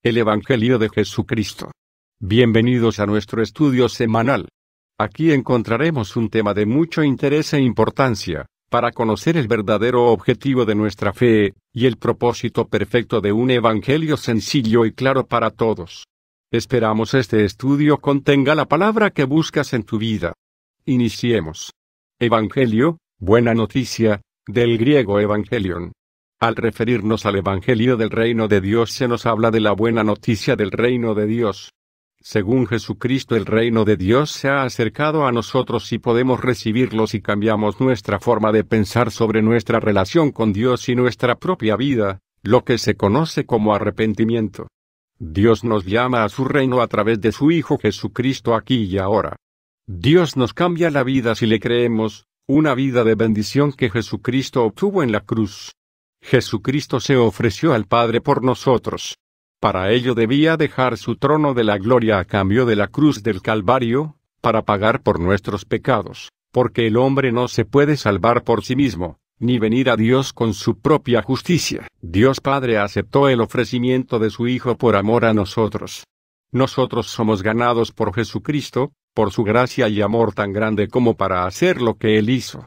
el Evangelio de Jesucristo. Bienvenidos a nuestro estudio semanal. Aquí encontraremos un tema de mucho interés e importancia, para conocer el verdadero objetivo de nuestra fe, y el propósito perfecto de un evangelio sencillo y claro para todos. Esperamos este estudio contenga la palabra que buscas en tu vida. Iniciemos. Evangelio, buena noticia, del griego evangelion. Al referirnos al evangelio del reino de Dios se nos habla de la buena noticia del reino de Dios. Según Jesucristo el reino de Dios se ha acercado a nosotros y podemos recibirlo si cambiamos nuestra forma de pensar sobre nuestra relación con Dios y nuestra propia vida, lo que se conoce como arrepentimiento. Dios nos llama a su reino a través de su Hijo Jesucristo aquí y ahora. Dios nos cambia la vida si le creemos, una vida de bendición que Jesucristo obtuvo en la cruz. Jesucristo se ofreció al Padre por nosotros. Para ello debía dejar su trono de la gloria a cambio de la cruz del Calvario, para pagar por nuestros pecados, porque el hombre no se puede salvar por sí mismo, ni venir a Dios con su propia justicia. Dios Padre aceptó el ofrecimiento de su Hijo por amor a nosotros. Nosotros somos ganados por Jesucristo, por su gracia y amor tan grande como para hacer lo que Él hizo.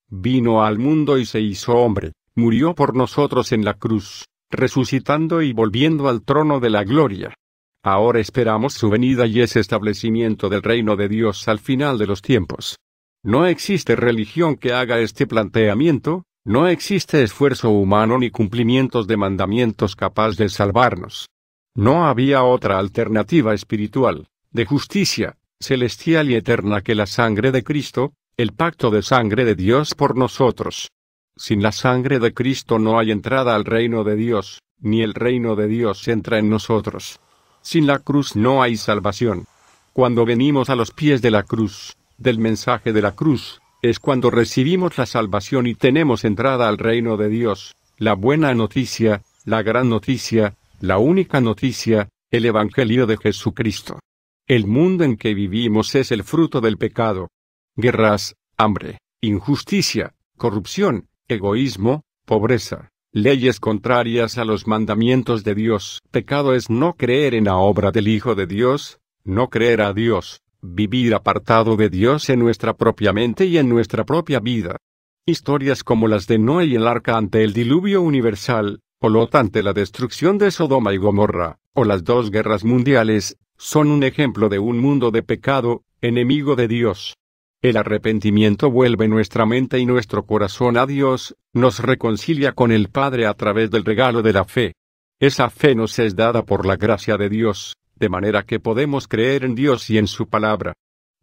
Vino al mundo y se hizo hombre, murió por nosotros en la cruz, resucitando y volviendo al trono de la gloria. Ahora esperamos su venida y ese establecimiento del reino de Dios al final de los tiempos. No existe religión que haga este planteamiento, no existe esfuerzo humano ni cumplimientos de mandamientos capaz de salvarnos. No había otra alternativa espiritual, de justicia, celestial y eterna que la sangre de Cristo, el pacto de sangre de Dios por nosotros. Sin la sangre de Cristo no hay entrada al reino de Dios, ni el reino de Dios entra en nosotros. Sin la cruz no hay salvación. Cuando venimos a los pies de la cruz, del mensaje de la cruz, es cuando recibimos la salvación y tenemos entrada al reino de Dios, la buena noticia, la gran noticia, la única noticia, el Evangelio de Jesucristo. El mundo en que vivimos es el fruto del pecado. Guerras, hambre, injusticia, corrupción, egoísmo, pobreza, leyes contrarias a los mandamientos de Dios. Pecado es no creer en la obra del Hijo de Dios, no creer a Dios, vivir apartado de Dios en nuestra propia mente y en nuestra propia vida. Historias como las de Noé y el arca ante el diluvio universal, o Lot ante la destrucción de Sodoma y Gomorra, o las dos guerras mundiales, son un ejemplo de un mundo de pecado, enemigo de Dios. El arrepentimiento vuelve nuestra mente y nuestro corazón a Dios, nos reconcilia con el Padre a través del regalo de la fe. Esa fe nos es dada por la gracia de Dios, de manera que podemos creer en Dios y en su palabra.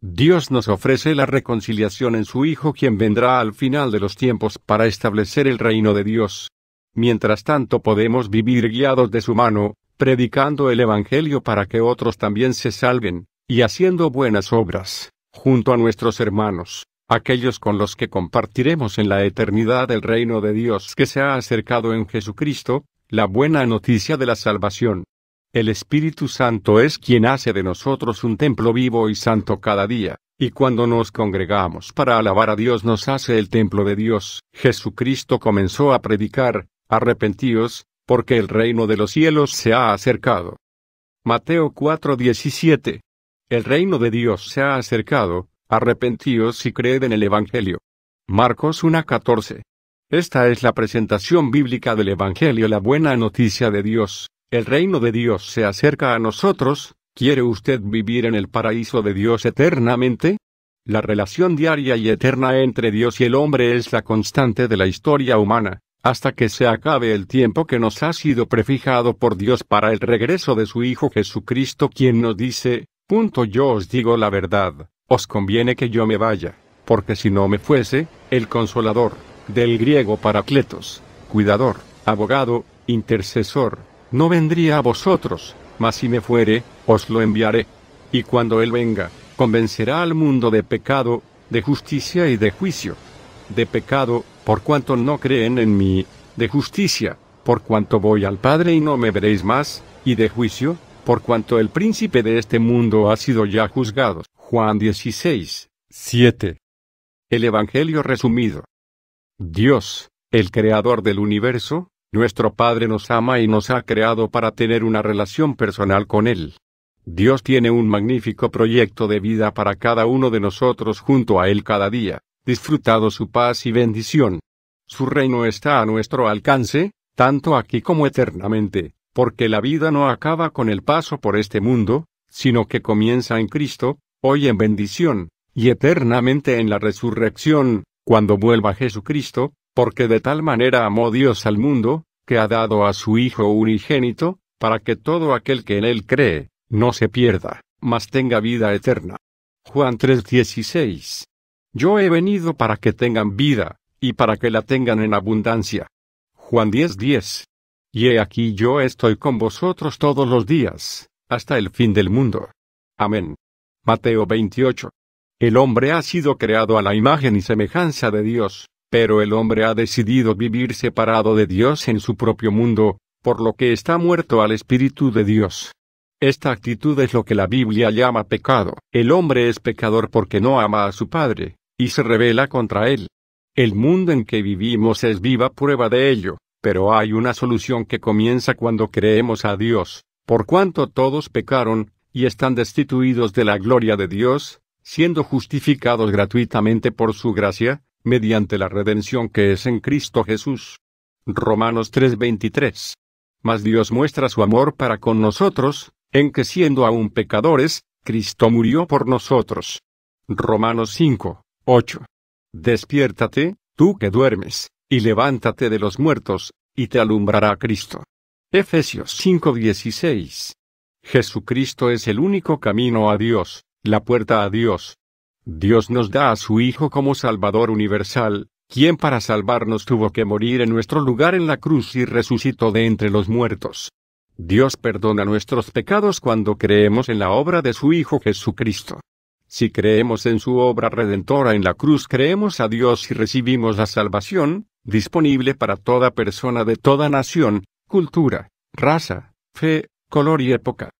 Dios nos ofrece la reconciliación en su Hijo quien vendrá al final de los tiempos para establecer el reino de Dios. Mientras tanto podemos vivir guiados de su mano, predicando el Evangelio para que otros también se salven, y haciendo buenas obras, junto a nuestros hermanos, aquellos con los que compartiremos en la eternidad el reino de Dios que se ha acercado en Jesucristo, la buena noticia de la salvación. El Espíritu Santo es quien hace de nosotros un templo vivo y santo cada día, y cuando nos congregamos para alabar a Dios nos hace el templo de Dios. Jesucristo comenzó a predicar, arrepentíos, porque el reino de los cielos se ha acercado. Mateo 4:17. El reino de Dios se ha acercado, arrepentíos y creed en el Evangelio. Marcos 1:14. Esta es la presentación bíblica del Evangelio, la buena noticia de Dios. El reino de Dios se acerca a nosotros. ¿Quiere usted vivir en el paraíso de Dios eternamente? La relación diaria y eterna entre Dios y el hombre es la constante de la historia humana, hasta que se acabe el tiempo que nos ha sido prefijado por Dios para el regreso de su Hijo Jesucristo, quien nos dice: yo os digo la verdad, os conviene que yo me vaya, porque si no me fuese, el Consolador, del griego Parakletos, cuidador, abogado, intercesor, no vendría a vosotros, mas si me fuere, os lo enviaré. Y cuando Él venga, convencerá al mundo de pecado, de justicia y de juicio. De pecado, por cuanto no creen en mí; de justicia, por cuanto voy al Padre y no me veréis más; y de juicio, por cuanto el príncipe de este mundo ha sido ya juzgado. Juan 16:7. El Evangelio resumido. Dios, el creador del universo, Nuestro Padre nos ama y nos ha creado para tener una relación personal con Él. Dios tiene un magnífico proyecto de vida para cada uno de nosotros junto a Él cada día, disfrutado su paz y bendición. Su reino está a nuestro alcance, tanto aquí como eternamente, porque la vida no acaba con el paso por este mundo, sino que comienza en Cristo, hoy en bendición, y eternamente en la resurrección, cuando vuelva Jesucristo, porque de tal manera amó Dios al mundo, que ha dado a su Hijo unigénito, para que todo aquel que en Él cree, no se pierda, mas tenga vida eterna. Juan 3:16. Yo he venido para que tengan vida, y para que la tengan en abundancia. Juan 10:10. Y he aquí yo estoy con vosotros todos los días, hasta el fin del mundo. Amén. Mateo 28. El hombre ha sido creado a la imagen y semejanza de Dios, pero el hombre ha decidido vivir separado de Dios en su propio mundo, por lo que está muerto al Espíritu de Dios. Esta actitud es lo que la Biblia llama pecado. El hombre es pecador porque no ama a su Padre, y se rebela contra Él. El mundo en que vivimos es viva prueba de ello, pero hay una solución que comienza cuando creemos a Dios, por cuanto todos pecaron, y están destituidos de la gloria de Dios, siendo justificados gratuitamente por su gracia, mediante la redención que es en Cristo Jesús. Romanos 3:23. Mas Dios muestra su amor para con nosotros, en que siendo aún pecadores, Cristo murió por nosotros. Romanos 5:8. Despiértate, tú que duermes, y levántate de los muertos, y te alumbrará Cristo. Efesios 5:16. Jesucristo es el único camino a Dios, la puerta a Dios. Dios nos da a su Hijo como Salvador universal, quien para salvarnos tuvo que morir en nuestro lugar en la cruz y resucitó de entre los muertos. Dios perdona nuestros pecados cuando creemos en la obra de su Hijo Jesucristo. Si creemos en su obra redentora en la cruz, creemos a Dios y recibimos la salvación, disponible para toda persona de toda nación, cultura, raza, fe, color y época.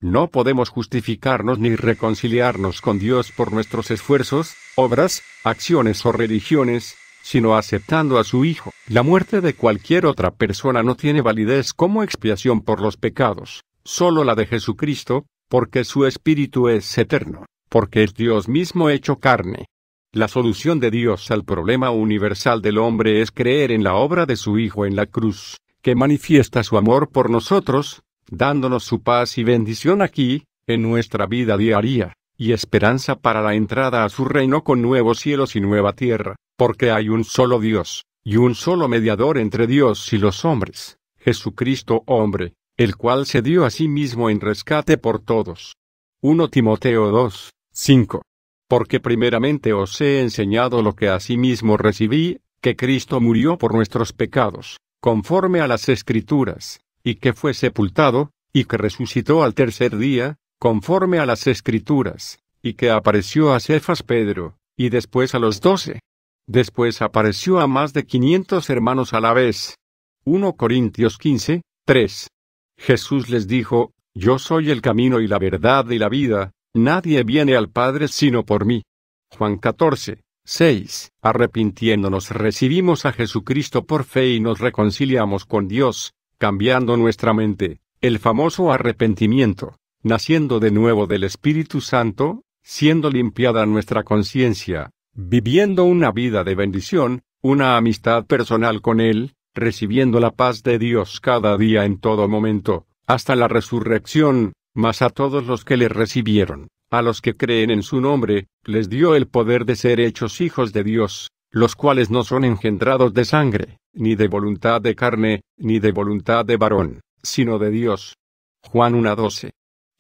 No podemos justificarnos ni reconciliarnos con Dios por nuestros esfuerzos, obras, acciones o religiones, sino aceptando a su Hijo. La muerte de cualquier otra persona no tiene validez como expiación por los pecados, solo la de Jesucristo, porque su Espíritu es eterno, porque es Dios mismo hecho carne. La solución de Dios al problema universal del hombre es creer en la obra de su Hijo en la cruz, que manifiesta su amor por nosotros, dándonos su paz y bendición aquí, en nuestra vida diaria, y esperanza para la entrada a su reino con nuevos cielos y nueva tierra, porque hay un solo Dios, y un solo mediador entre Dios y los hombres, Jesucristo hombre, el cual se dio a sí mismo en rescate por todos. 1 Timoteo 2:5. Porque primeramente os he enseñado lo que asimismo recibí, que Cristo murió por nuestros pecados, conforme a las Escrituras, y que fue sepultado, y que resucitó al tercer día, conforme a las Escrituras, y que apareció a Cefas Pedro, y después a los 12. Después apareció a más de 500 hermanos a la vez. 1 Corintios 15:3. Jesús les dijo, yo soy el camino y la verdad y la vida, nadie viene al Padre sino por mí. Juan 14:6. Arrepintiéndonos recibimos a Jesucristo por fe y nos reconciliamos con Dios, cambiando nuestra mente, el famoso arrepentimiento, naciendo de nuevo del Espíritu Santo, siendo limpiada nuestra conciencia, viviendo una vida de bendición, una amistad personal con Él, recibiendo la paz de Dios cada día en todo momento, hasta la resurrección, mas a todos los que le recibieron, a los que creen en su nombre, les dio el poder de ser hechos hijos de Dios, los cuales no son engendrados de sangre, ni de voluntad de carne, ni de voluntad de varón, sino de Dios. Juan 1:12.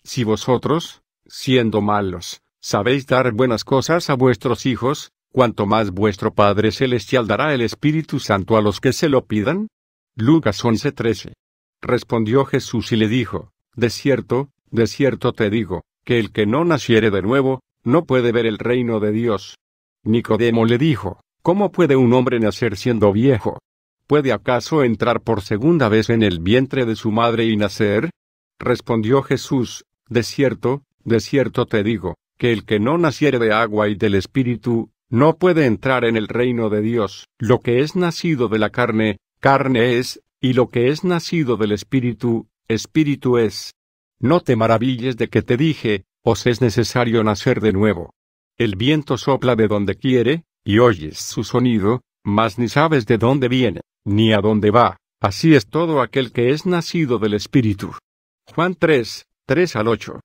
Si vosotros, siendo malos, sabéis dar buenas cosas a vuestros hijos, ¿cuánto más vuestro Padre Celestial dará el Espíritu Santo a los que se lo pidan? Lucas 11:13. Respondió Jesús y le dijo, de cierto te digo, que el que no naciere de nuevo, no puede ver el reino de Dios. Nicodemo le dijo, ¿cómo puede un hombre nacer siendo viejo? ¿Puede acaso entrar por segunda vez en el vientre de su madre y nacer? Respondió Jesús, de cierto te digo, que el que no naciere de agua y del Espíritu, no puede entrar en el reino de Dios. Lo que es nacido de la carne, carne es, Y lo que es nacido del Espíritu, Espíritu es. No te maravilles de que te dije, os es necesario nacer de nuevo. El viento sopla de donde quiere, y oyes su sonido, mas ni sabes de dónde viene, ni a dónde va. Así es todo aquel que es nacido del Espíritu. Juan 3, 3-8.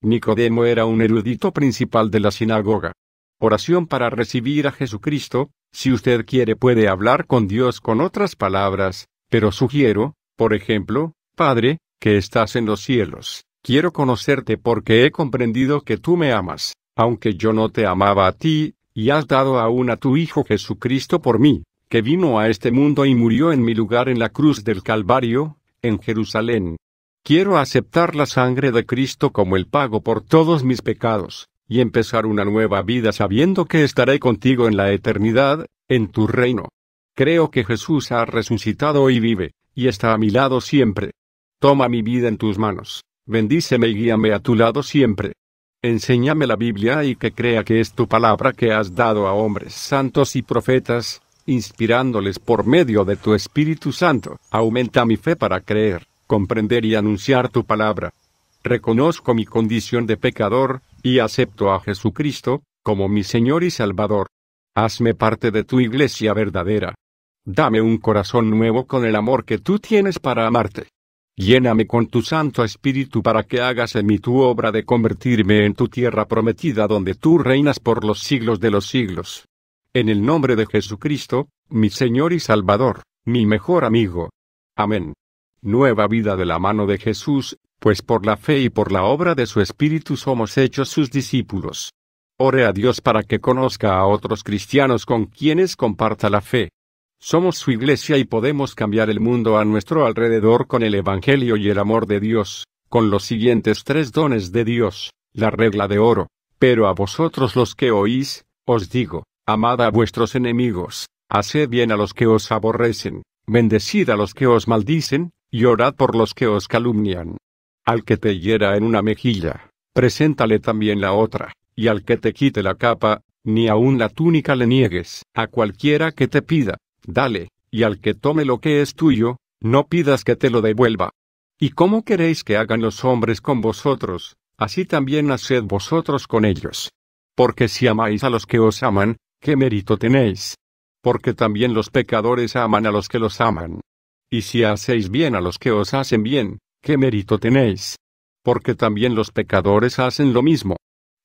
Nicodemo era un erudito principal de la sinagoga. Oración para recibir a Jesucristo. Si usted quiere puede hablar con Dios con otras palabras, pero sugiero, por ejemplo, Padre, que estás en los cielos, quiero conocerte porque he comprendido que tú me amas, aunque yo no te amaba a ti, y has dado aún a tu Hijo Jesucristo por mí, que vino a este mundo y murió en mi lugar en la cruz del Calvario, en Jerusalén. Quiero aceptar la sangre de Cristo como el pago por todos mis pecados, y empezar una nueva vida sabiendo que estaré contigo en la eternidad, en tu reino. Creo que Jesús ha resucitado y vive, y está a mi lado siempre. Toma mi vida en tus manos, bendíceme y guíame a tu lado siempre. Enséñame la Biblia y que crea que es tu palabra que has dado a hombres santos y profetas, inspirándoles por medio de tu Espíritu Santo. Aumenta mi fe para creer, comprender y anunciar tu palabra. Reconozco mi condición de pecador, y acepto a Jesucristo, como mi Señor y Salvador. Hazme parte de tu iglesia verdadera. Dame un corazón nuevo con el amor que tú tienes para amarte. Lléname con tu Santo Espíritu para que hagas en mí tu obra de convertirme en tu tierra prometida donde tú reinas por los siglos de los siglos. En el nombre de Jesucristo, mi Señor y Salvador, mi mejor amigo. Amén. Nueva vida de la mano de Jesús, pues por la fe y por la obra de su Espíritu somos hechos sus discípulos. Ore a Dios para que conozca a otros cristianos con quienes comparta la fe. Somos su iglesia y podemos cambiar el mundo a nuestro alrededor con el Evangelio y el amor de Dios, con los siguientes 3 dones de Dios, la regla de oro. Pero a vosotros los que oís, os digo, amad a vuestros enemigos, haced bien a los que os aborrecen, bendecid a los que os maldicen, y orad por los que os calumnian. Al que te hiera en una mejilla, preséntale también la otra, y al que te quite la capa, ni aun la túnica le niegues. A cualquiera que te pida, dale, y al que tome lo que es tuyo, no pidas que te lo devuelva. ¿Y cómo queréis que hagan los hombres con vosotros? Así también haced vosotros con ellos. Porque si amáis a los que os aman, ¿qué mérito tenéis? Porque también los pecadores aman a los que los aman. Y si hacéis bien a los que os hacen bien, ¿qué mérito tenéis? Porque también los pecadores hacen lo mismo.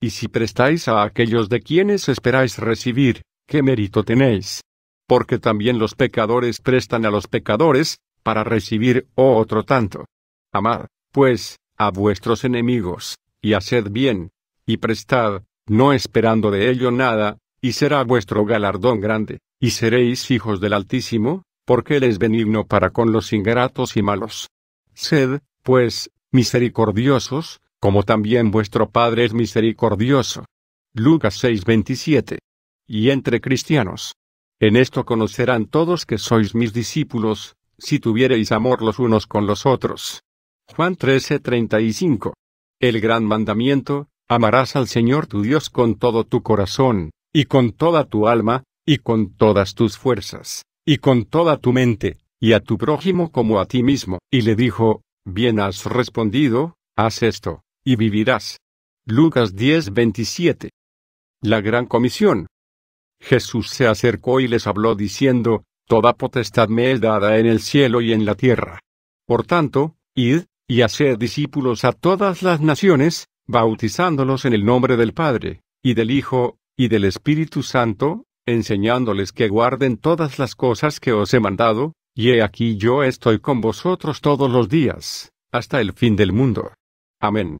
Y si prestáis a aquellos de quienes esperáis recibir, ¿qué mérito tenéis? Porque también los pecadores prestan a los pecadores, para recibir otro tanto. Amad, pues, a vuestros enemigos, y haced bien, y prestad, no esperando de ello nada, y será vuestro galardón grande, y seréis hijos del Altísimo, porque Él es benigno para con los ingratos y malos. Sed, pues, misericordiosos, como también vuestro Padre es misericordioso. Lucas 6:27. Y entre cristianos. En esto conocerán todos que sois mis discípulos, si tuviereis amor los unos con los otros. Juan 13:35. El gran mandamiento, amarás al Señor tu Dios con todo tu corazón, y con toda tu alma, y con todas tus fuerzas, y con toda tu mente, y a tu prójimo como a ti mismo. Y le dijo, bien has respondido, haz esto, y vivirás. Lucas 10:27. La gran comisión. Jesús se acercó y les habló diciendo, toda potestad me es dada en el cielo y en la tierra. Por tanto, id, y haced discípulos a todas las naciones, bautizándolos en el nombre del Padre, y del Hijo, y del Espíritu Santo, enseñándoles que guarden todas las cosas que os he mandado, y he aquí yo estoy con vosotros todos los días, hasta el fin del mundo. Amén.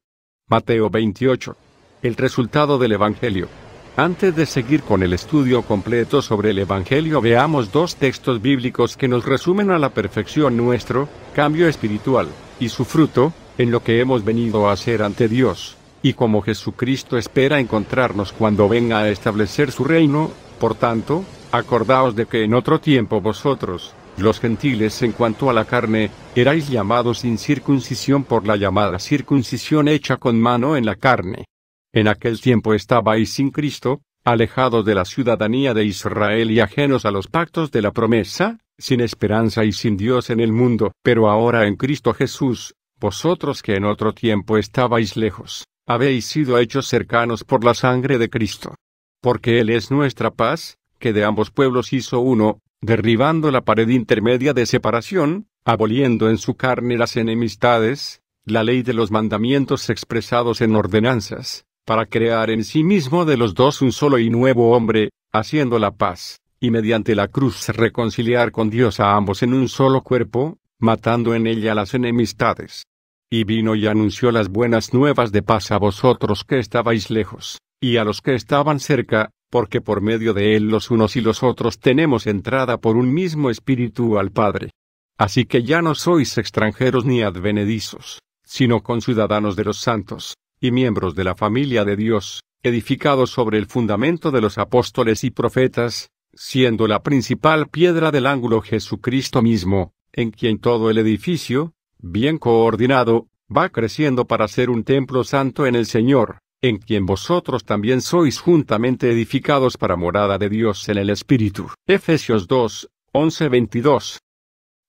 Mateo 28. El resultado del Evangelio. Antes de seguir con el estudio completo sobre el Evangelio, veamos 2 textos bíblicos que nos resumen a la perfección nuestro cambio espiritual, y su fruto, en lo que hemos venido a hacer ante Dios, y como Jesucristo espera encontrarnos cuando venga a establecer su reino. Por tanto, acordaos de que en otro tiempo vosotros, los gentiles en cuanto a la carne, erais llamados sin circuncisión por la llamada circuncisión hecha con mano en la carne. En aquel tiempo estabais sin Cristo, alejados de la ciudadanía de Israel y ajenos a los pactos de la promesa, sin esperanza y sin Dios en el mundo. Pero ahora en Cristo Jesús, vosotros que en otro tiempo estabais lejos, habéis sido hechos cercanos por la sangre de Cristo. Porque Él es nuestra paz, que de ambos pueblos hizo uno, derribando la pared intermedia de separación, aboliendo en su carne las enemistades, la ley de los mandamientos expresados en ordenanzas, para crear en sí mismo de los dos un solo y nuevo hombre, haciendo la paz, y mediante la cruz reconciliar con Dios a ambos en un solo cuerpo, matando en ella las enemistades. Y vino y anunció las buenas nuevas de paz a vosotros que estabais lejos, y a los que estaban cerca, porque por medio de él los unos y los otros tenemos entrada por un mismo espíritu al Padre. Así que ya no sois extranjeros ni advenedizos, sino conciudadanos de los santos, y miembros de la familia de Dios, edificados sobre el fundamento de los apóstoles y profetas, siendo la principal piedra del ángulo Jesucristo mismo, en quien todo el edificio, bien coordinado, va creciendo para ser un templo santo en el Señor, en quien vosotros también sois juntamente edificados para morada de Dios en el Espíritu. Efesios 2, 11-22.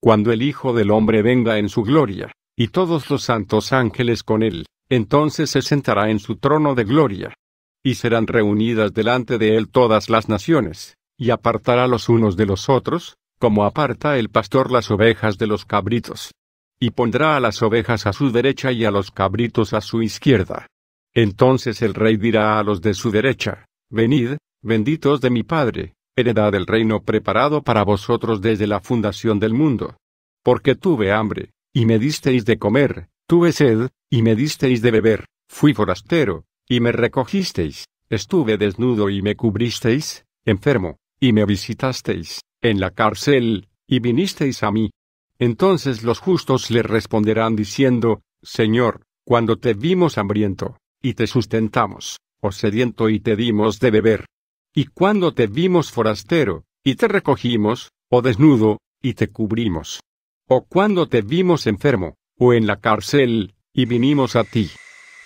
Cuando el Hijo del Hombre venga en su gloria, y todos los santos ángeles con él, entonces se sentará en su trono de gloria. Y serán reunidas delante de él todas las naciones, y apartará los unos de los otros, como aparta el pastor las ovejas de los cabritos. Y pondrá a las ovejas a su derecha y a los cabritos a su izquierda. Entonces el rey dirá a los de su derecha: Venid, benditos de mi Padre, heredad del reino preparado para vosotros desde la fundación del mundo. Porque tuve hambre, y me disteis de comer, tuve sed, y me disteis de beber, fui forastero, y me recogisteis, estuve desnudo y me cubristeis, enfermo, y me visitasteis, en la cárcel, y vinisteis a mí. Entonces los justos le responderán diciendo: Señor, cuando te vimos hambriento, y te sustentamos, o sediento y te dimos de beber. Y cuando te vimos forastero, y te recogimos, o desnudo, y te cubrimos. O cuando te vimos enfermo, o en la cárcel, y vinimos a ti.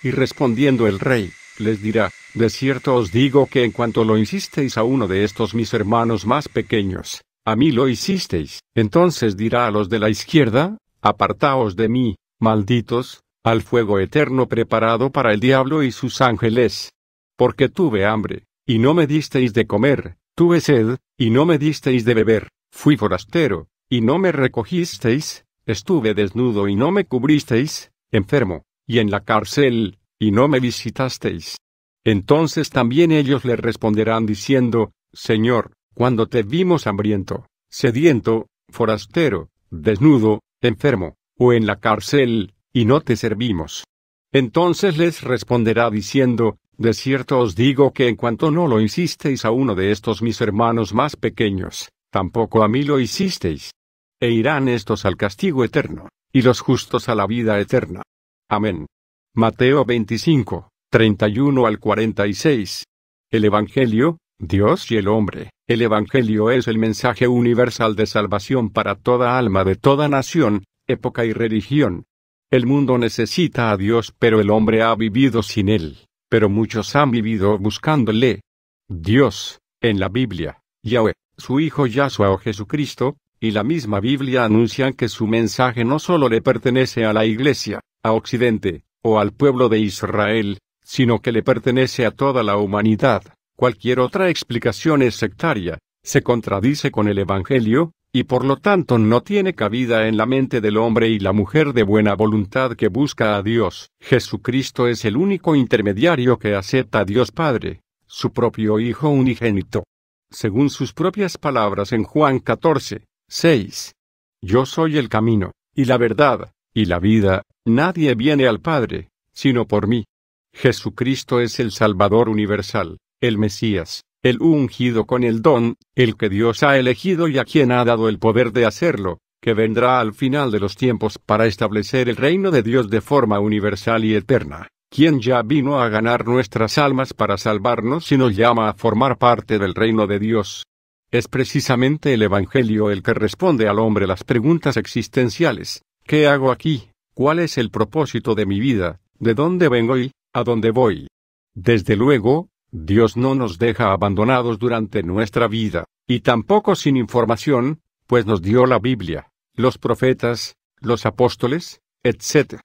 Y respondiendo el rey, les dirá: De cierto os digo que en cuanto lo hicisteis a uno de estos mis hermanos más pequeños, a mí lo hicisteis. Entonces dirá a los de la izquierda: Apartaos de mí, malditos, al fuego eterno preparado para el diablo y sus ángeles. Porque tuve hambre, y no me disteis de comer, tuve sed, y no me disteis de beber, fui forastero, y no me recogisteis, estuve desnudo y no me cubristeis, enfermo, y en la cárcel, y no me visitasteis. Entonces también ellos le responderán diciendo: Señor, cuando te vimos hambriento, sediento, forastero, desnudo, enfermo, o en la cárcel, y no te servimos. Entonces les responderá diciendo: De cierto os digo que en cuanto no lo hicisteis a uno de estos mis hermanos más pequeños, tampoco a mí lo hicisteis. E irán estos al castigo eterno, y los justos a la vida eterna. Amén. Mateo 25, 31-46. El Evangelio, Dios y el hombre. El Evangelio es el mensaje universal de salvación para toda alma de toda nación, época y religión. El mundo necesita a Dios, pero el hombre ha vivido sin él, pero muchos han vivido buscándole. Dios, en la Biblia, Yahweh, su Hijo Yahshua o Jesucristo, y la misma Biblia anuncian que su mensaje no solo le pertenece a la Iglesia, a Occidente, o al pueblo de Israel, sino que le pertenece a toda la humanidad. Cualquier otra explicación es sectaria, se contradice con el Evangelio, y por lo tanto no tiene cabida en la mente del hombre y la mujer de buena voluntad que busca a Dios. Jesucristo es el único intermediario que acepta a Dios Padre, su propio Hijo unigénito. Según sus propias palabras en Juan 14, 6. Yo soy el camino, y la verdad, y la vida, nadie viene al Padre, sino por mí. Jesucristo es el Salvador universal, el Mesías, el ungido con el don, el que Dios ha elegido y a quien ha dado el poder de hacerlo, que vendrá al final de los tiempos para establecer el reino de Dios de forma universal y eterna, quien ya vino a ganar nuestras almas para salvarnos y nos llama a formar parte del reino de Dios. Es precisamente el Evangelio el que responde al hombre las preguntas existenciales: ¿qué hago aquí? ¿Cuál es el propósito de mi vida? ¿De dónde vengo y a dónde voy? Desde luego, Dios no nos deja abandonados durante nuestra vida, y tampoco sin información, pues nos dio la Biblia, los profetas, los apóstoles, etc.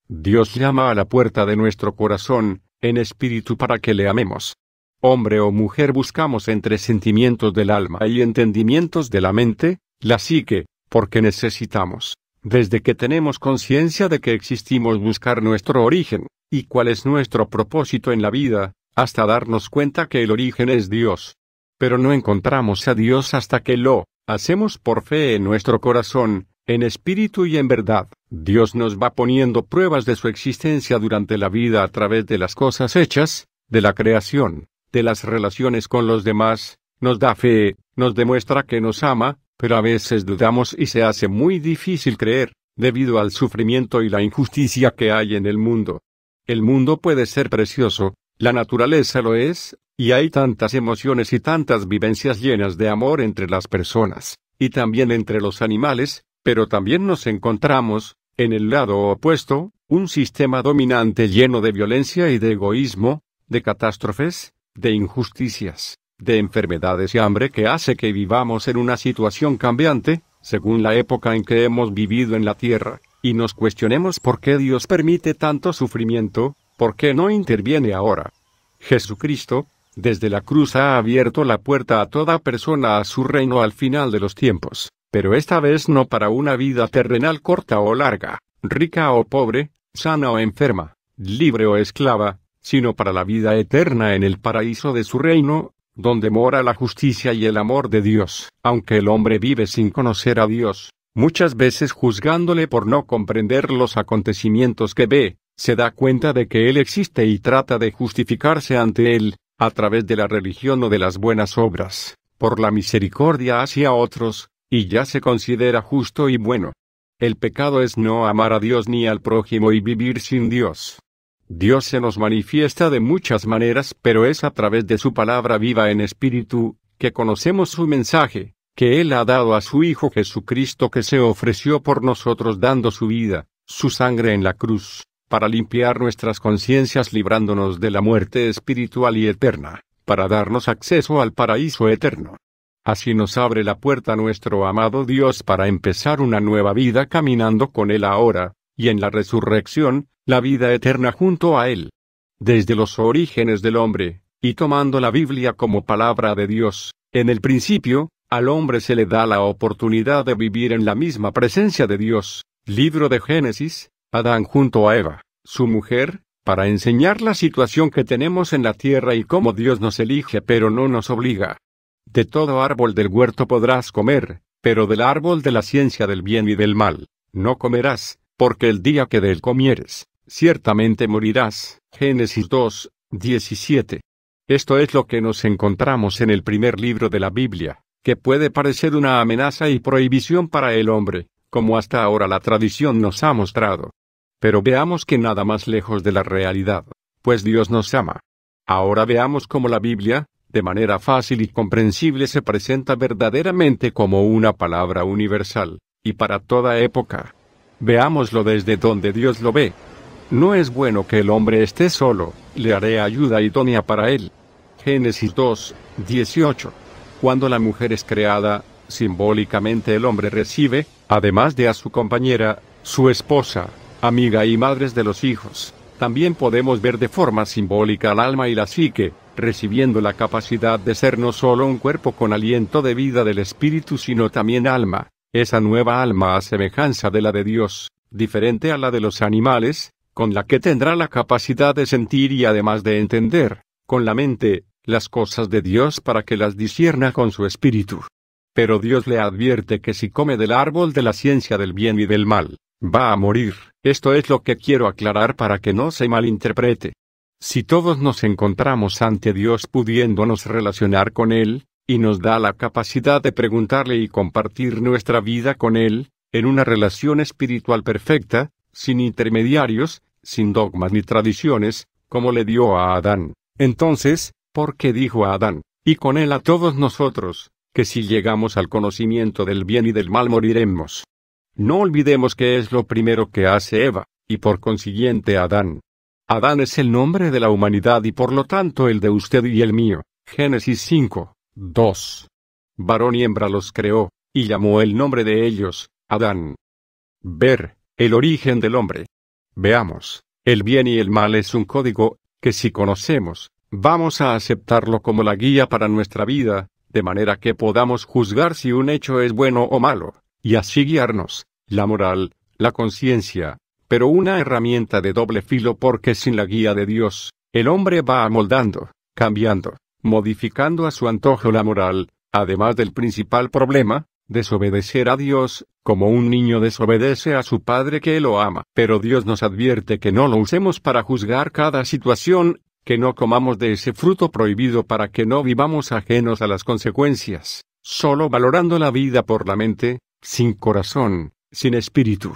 Dios llama a la puerta de nuestro corazón, en espíritu para que le amemos. Hombre o mujer buscamos entre sentimientos del alma y entendimientos de la mente, la psique, porque necesitamos, desde que tenemos conciencia de que existimos, buscar nuestro origen, y cuál es nuestro propósito en la vida, hasta darnos cuenta que el origen es Dios. Pero no encontramos a Dios hasta que lo hacemos por fe en nuestro corazón, en espíritu y en verdad. Dios nos va poniendo pruebas de su existencia durante la vida a través de las cosas hechas, de la creación, de las relaciones con los demás, nos da fe, nos demuestra que nos ama, pero a veces dudamos y se hace muy difícil creer, debido al sufrimiento y la injusticia que hay en el mundo. El mundo puede ser precioso, la naturaleza lo es, y hay tantas emociones y tantas vivencias llenas de amor entre las personas, y también entre los animales, pero también nos encontramos, en el lado opuesto, un sistema dominante lleno de violencia y de egoísmo, de catástrofes, de injusticias, de enfermedades y hambre que hace que vivamos en una situación cambiante, según la época en que hemos vivido en la tierra, y nos cuestionemos por qué Dios permite tanto sufrimiento, por qué no interviene ahora. Jesucristo, desde la cruz ha abierto la puerta a toda persona a su reino al final de los tiempos, pero esta vez no para una vida terrenal corta o larga, rica o pobre, sana o enferma, libre o esclava, sino para la vida eterna en el paraíso de su reino, donde mora la justicia y el amor de Dios. Aunque el hombre vive sin conocer a Dios, muchas veces juzgándole por no comprender los acontecimientos que ve, se da cuenta de que Él existe y trata de justificarse ante Él, a través de la religión o de las buenas obras, por la misericordia hacia otros, y ya se considera justo y bueno. El pecado es no amar a Dios ni al prójimo y vivir sin Dios. Dios se nos manifiesta de muchas maneras, pero es a través de su palabra viva en espíritu, que conocemos su mensaje, que Él ha dado a su Hijo Jesucristo, que se ofreció por nosotros dando su vida, su sangre en la cruz, para limpiar nuestras conciencias librándonos de la muerte espiritual y eterna, para darnos acceso al paraíso eterno. Así nos abre la puerta nuestro amado Dios para empezar una nueva vida caminando con Él ahora, y en la resurrección, la vida eterna junto a Él. Desde los orígenes del hombre, y tomando la Biblia como palabra de Dios, en el principio, al hombre se le da la oportunidad de vivir en la misma presencia de Dios. Libro de Génesis, Adán junto a Eva, su mujer, para enseñar la situación que tenemos en la tierra y cómo Dios nos elige pero no nos obliga. De todo árbol del huerto podrás comer, pero del árbol de la ciencia del bien y del mal, no comerás, porque el día que de él comieres, ciertamente morirás. Génesis 2, 17. Esto es lo que nos encontramos en el primer libro de la Biblia, que puede parecer una amenaza y prohibición para el hombre, como hasta ahora la tradición nos ha mostrado. Pero veamos que nada más lejos de la realidad, pues Dios nos ama. Ahora veamos cómo la Biblia, de manera fácil y comprensible, se presenta verdaderamente como una palabra universal, y para toda época. Veámoslo desde donde Dios lo ve. No es bueno que el hombre esté solo, le haré ayuda idónea para él. Génesis 2, 18. Cuando la mujer es creada, simbólicamente el hombre recibe, además de a su compañera, su esposa, amiga y madres de los hijos. También podemos ver de forma simbólica al alma y la psique, recibiendo la capacidad de ser no solo un cuerpo con aliento de vida del espíritu, sino también alma. Esa nueva alma a semejanza de la de Dios, diferente a la de los animales, con la que tendrá la capacidad de sentir y además de entender, con la mente, las cosas de Dios para que las discierna con su espíritu. Pero Dios le advierte que si come del árbol de la ciencia del bien y del mal, va a morir. Esto es lo que quiero aclarar para que no se malinterprete. Si todos nos encontramos ante Dios pudiéndonos relacionar con Él, y nos da la capacidad de preguntarle y compartir nuestra vida con Él, en una relación espiritual perfecta, sin intermediarios, sin dogmas ni tradiciones, como le dio a Adán. Entonces, ¿por qué dijo a Adán, y con él a todos nosotros, que si llegamos al conocimiento del bien y del mal moriremos? No olvidemos que es lo primero que hace Eva, y por consiguiente Adán. Adán es el nombre de la humanidad y por lo tanto el de usted y el mío. Génesis 5, 2. Varón y hembra los creó, y llamó el nombre de ellos, Adán. Ver, el origen del hombre. Veamos, el bien y el mal es un código, que si conocemos, vamos a aceptarlo como la guía para nuestra vida, de manera que podamos juzgar si un hecho es bueno o malo, y así guiarnos, la moral, la conciencia, pero una herramienta de doble filo porque sin la guía de Dios, el hombre va amoldando, cambiando, modificando a su antojo la moral, además del principal problema, desobedecer a Dios, como un niño desobedece a su padre que lo ama. Pero Dios nos advierte que no lo usemos para juzgar cada situación, que no comamos de ese fruto prohibido para que no vivamos ajenos a las consecuencias, solo valorando la vida por la mente, sin corazón, sin espíritu.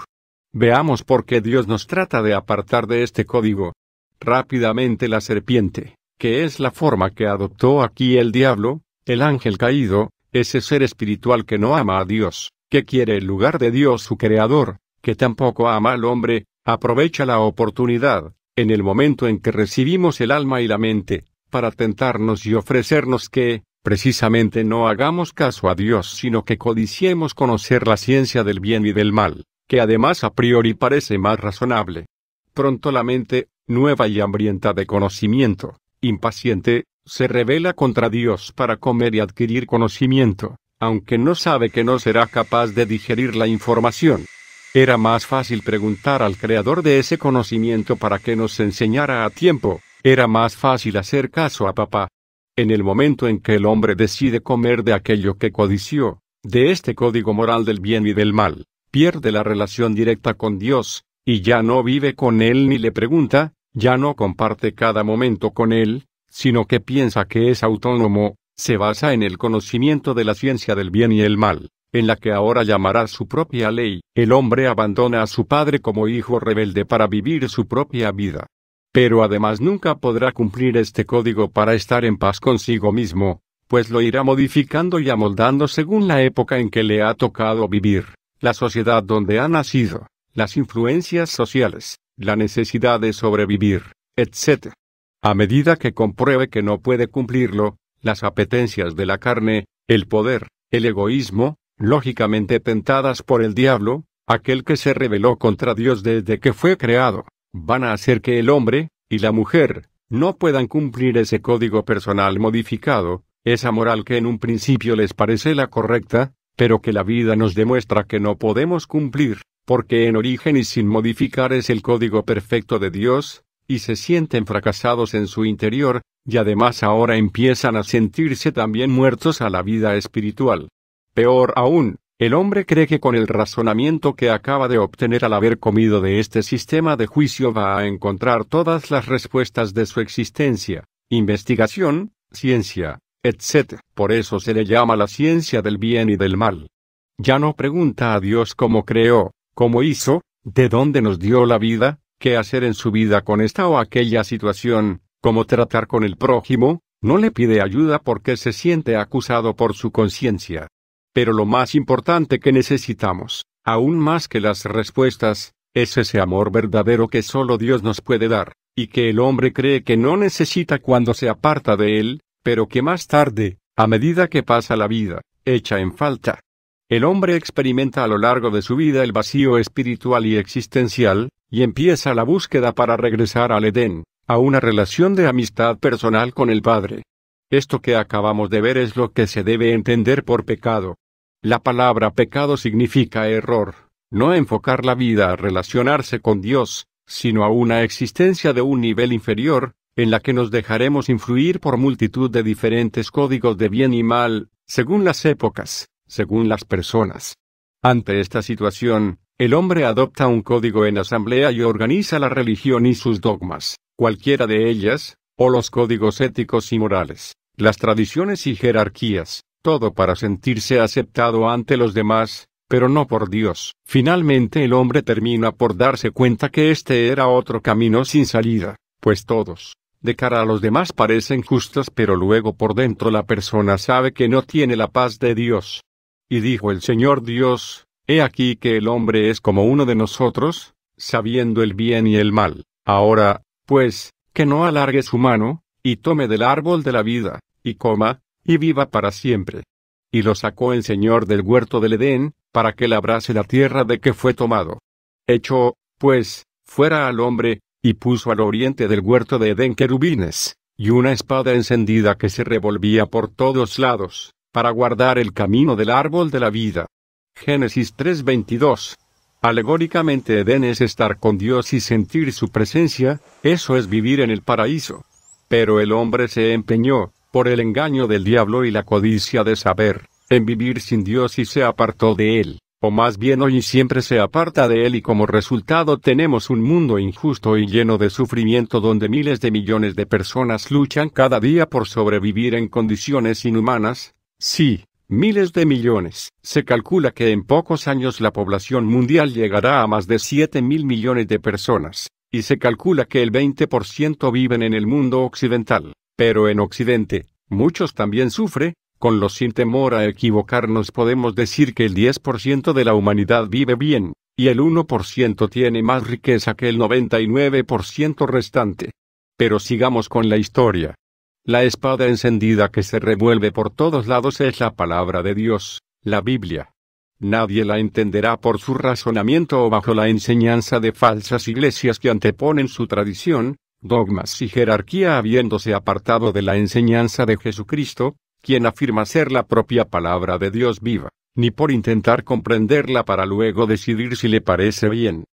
Veamos por qué Dios nos trata de apartar de este código. Rápidamente la serpiente, que es la forma que adoptó aquí el diablo, el ángel caído, ese ser espiritual que no ama a Dios, que quiere el lugar de Dios su creador, que tampoco ama al hombre, aprovecha la oportunidad, en el momento en que recibimos el alma y la mente, para tentarnos y ofrecernos que, precisamente no hagamos caso a Dios sino que codiciemos conocer la ciencia del bien y del mal, que además a priori parece más razonable. Pronto la mente, nueva y hambrienta de conocimiento, impaciente, se rebela contra Dios para comer y adquirir conocimiento, aunque no sabe que no será capaz de digerir la información. Era más fácil preguntar al creador de ese conocimiento para que nos enseñara a tiempo, era más fácil hacer caso a papá. En el momento en que el hombre decide comer de aquello que codició, de este código moral del bien y del mal, pierde la relación directa con Dios, y ya no vive con Él ni le pregunta, ya no comparte cada momento con Él, sino que piensa que es autónomo, se basa en el conocimiento de la ciencia del bien y el mal, en la que ahora llamará su propia ley. El hombre abandona a su padre como hijo rebelde para vivir su propia vida. Pero además nunca podrá cumplir este código para estar en paz consigo mismo, pues lo irá modificando y amoldando según la época en que le ha tocado vivir, la sociedad donde ha nacido, las influencias sociales, la necesidad de sobrevivir, etc. A medida que compruebe que no puede cumplirlo, las apetencias de la carne, el poder, el egoísmo, lógicamente tentadas por el diablo, aquel que se rebeló contra Dios desde que fue creado, van a hacer que el hombre, y la mujer, no puedan cumplir ese código personal modificado, esa moral que en un principio les parece la correcta, pero que la vida nos demuestra que no podemos cumplir, porque en origen y sin modificar es el código perfecto de Dios, y se sienten fracasados en su interior, y además ahora empiezan a sentirse también muertos a la vida espiritual. Peor aún, el hombre cree que con el razonamiento que acaba de obtener al haber comido de este sistema de juicio va a encontrar todas las respuestas de su existencia, investigación, ciencia, etc. Por eso se le llama la ciencia del bien y del mal. Ya no pregunta a Dios cómo creó, cómo hizo, de dónde nos dio la vida, qué hacer en su vida con esta o aquella situación, cómo tratar con el prójimo, no le pide ayuda porque se siente acusado por su conciencia. Pero lo más importante que necesitamos, aún más que las respuestas, es ese amor verdadero que solo Dios nos puede dar, y que el hombre cree que no necesita cuando se aparta de él, pero que más tarde, a medida que pasa la vida, echa en falta. El hombre experimenta a lo largo de su vida el vacío espiritual y existencial, y empieza la búsqueda para regresar al Edén, a una relación de amistad personal con el Padre. Esto que acabamos de ver es lo que se debe entender por pecado. La palabra pecado significa error, no enfocar la vida a relacionarse con Dios, sino a una existencia de un nivel inferior, en la que nos dejaremos influir por multitud de diferentes códigos de bien y mal, según las épocas, según las personas. Ante esta situación, el hombre adopta un código en asamblea y organiza la religión y sus dogmas, cualquiera de ellas, o los códigos éticos y morales, las tradiciones y jerarquías, todo para sentirse aceptado ante los demás, pero no por Dios. Finalmente el hombre termina por darse cuenta que este era otro camino sin salida, pues todos, de cara a los demás parecen justos, pero luego por dentro la persona sabe que no tiene la paz de Dios. Y dijo el Señor Dios, he aquí que el hombre es como uno de nosotros, sabiendo el bien y el mal. Ahora, pues, que no alargue su mano, y tome del árbol de la vida, y coma, y viva para siempre. y lo sacó el Señor del huerto del Edén, para que labrase la tierra de que fue tomado. Echó, pues, fuera al hombre, y puso al oriente del huerto de Edén querubines, y una espada encendida que se revolvía por todos lados, para guardar el camino del árbol de la vida. Génesis 3:22. Alegóricamente Edén es estar con Dios y sentir su presencia, eso es vivir en el paraíso. Pero el hombre se empeñó, por el engaño del diablo y la codicia de saber, en vivir sin Dios y se apartó de él, o más bien hoy siempre se aparta de él y como resultado tenemos un mundo injusto y lleno de sufrimiento donde miles de millones de personas luchan cada día por sobrevivir en condiciones inhumanas. Sí, miles de millones. Se calcula que en pocos años la población mundial llegará a más de 7.000 millones de personas, y se calcula que el 20% viven en el mundo occidental. Pero en Occidente, muchos también sufren. Con lo sin temor a equivocarnos podemos decir que el 10% de la humanidad vive bien, y el 1% tiene más riqueza que el 99% restante. Pero sigamos con la historia. La espada encendida que se revuelve por todos lados es la palabra de Dios, la Biblia. Nadie la entenderá por su razonamiento o bajo la enseñanza de falsas iglesias que anteponen su tradición, dogmas y jerarquía habiéndose apartado de la enseñanza de Jesucristo, quien afirma ser la propia palabra de Dios viva, ni por intentar comprenderla para luego decidir si le parece bien.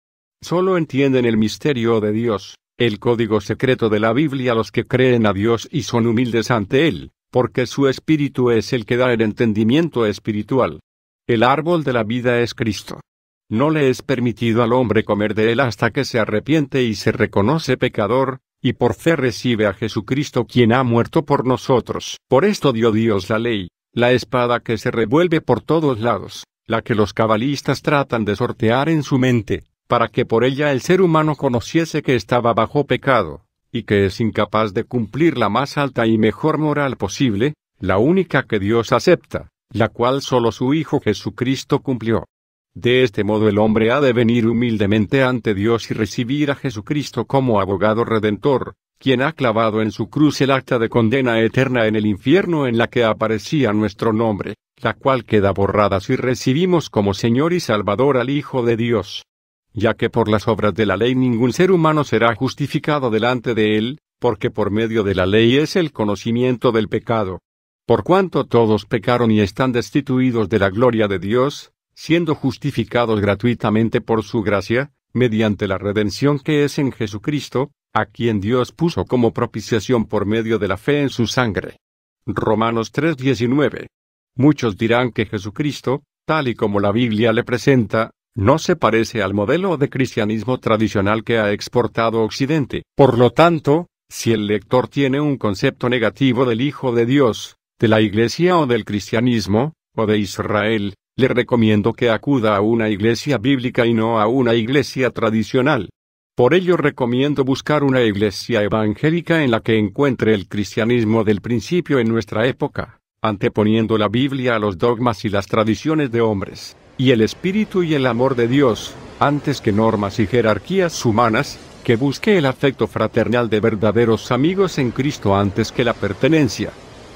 Solo entienden el misterio de Dios, el código secreto de la Biblia los que creen a Dios y son humildes ante Él, porque su espíritu es el que da el entendimiento espiritual. El árbol de la vida es Cristo. No le es permitido al hombre comer de él hasta que se arrepiente y se reconoce pecador, y por fe recibe a Jesucristo quien ha muerto por nosotros. Por esto dio Dios la ley, la espada que se revuelve por todos lados, la que los cabalistas tratan de sortear en su mente, para que por ella el ser humano conociese que estaba bajo pecado, y que es incapaz de cumplir la más alta y mejor moral posible, la única que Dios acepta, la cual solo su Hijo Jesucristo cumplió. De este modo el hombre ha de venir humildemente ante Dios y recibir a Jesucristo como abogado redentor, quien ha clavado en su cruz el acta de condena eterna en el infierno en la que aparecía nuestro nombre, la cual queda borrada si recibimos como Señor y Salvador al Hijo de Dios. Ya que por las obras de la ley ningún ser humano será justificado delante de él, porque por medio de la ley es el conocimiento del pecado. Por cuanto todos pecaron y están destituidos de la gloria de Dios, siendo justificados gratuitamente por su gracia, mediante la redención que es en Jesucristo, a quien Dios puso como propiciación por medio de la fe en su sangre. Romanos 3:19. Muchos dirán que Jesucristo, tal y como la Biblia le presenta, no se parece al modelo de cristianismo tradicional que ha exportado Occidente. Por lo tanto, si el lector tiene un concepto negativo del Hijo de Dios, de la Iglesia o del cristianismo, o de Israel, le recomiendo que acuda a una iglesia bíblica y no a una iglesia tradicional. Por ello recomiendo buscar una iglesia evangélica en la que encuentre el cristianismo del principio en nuestra época, anteponiendo la Biblia a los dogmas y las tradiciones de hombres, y el espíritu y el amor de Dios, antes que normas y jerarquías humanas, que busque el afecto fraternal de verdaderos amigos en Cristo antes que la pertenencia.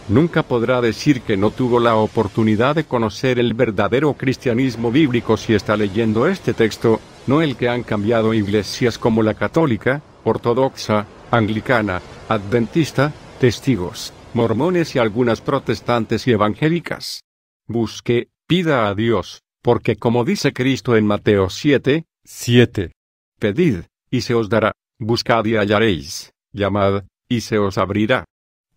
Nunca podrá decir que no tuvo la oportunidad de conocer el verdadero cristianismo bíblico si está leyendo este texto, no el que han cambiado iglesias como la católica, ortodoxa, anglicana, adventista, testigos, mormones y algunas protestantes y evangélicas. Busque, pida a Dios, porque como dice Cristo en Mateo 7:7, pedid, y se os dará, buscad y hallaréis, llamad, y se os abrirá.